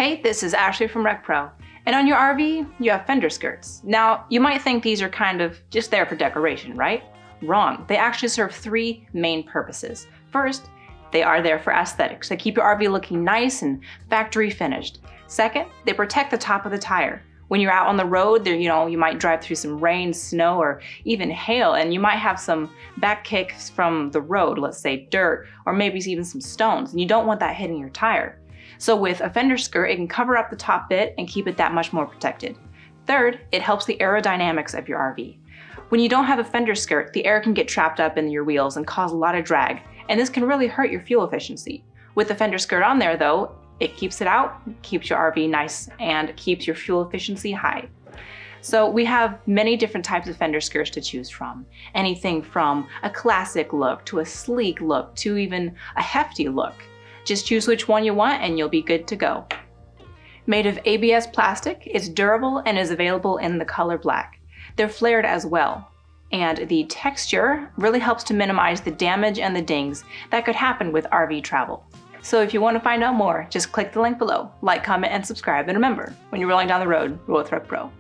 Hey, this is Ashley from RecPro, and on your RV, you have fender skirts. Now, you might think these are kind of just there for decoration, right? Wrong. They actually serve three main purposes. First, they are there for aesthetics. They keep your RV looking nice and factory finished. Second, they protect the top of the tire. When you're out on the road, you might drive through some rain, snow, or even hail, and you might have some back kicks from the road, let's say dirt, or maybe even some stones, and you don't want that hitting your tire. So with a fender skirt, it can cover up the top bit and keep it that much more protected. Third, it helps the aerodynamics of your RV. When you don't have a fender skirt, the air can get trapped up in your wheels and cause a lot of drag, and this can really hurt your fuel efficiency. With the fender skirt on there though, it keeps it out, keeps your RV nice, and keeps your fuel efficiency high. So we have many different types of fender skirts to choose from. Anything from a classic look to a sleek look to even a hefty look. Just choose which one you want and you'll be good to go. Made of ABS plastic, it's durable and is available in the color black. They're flared as well, and the texture really helps to minimize the damage and the dings that could happen with RV travel. So if you want to find out more, just click the link below, like, comment, and subscribe, and remember, when you're rolling down the road, roll with RecPro.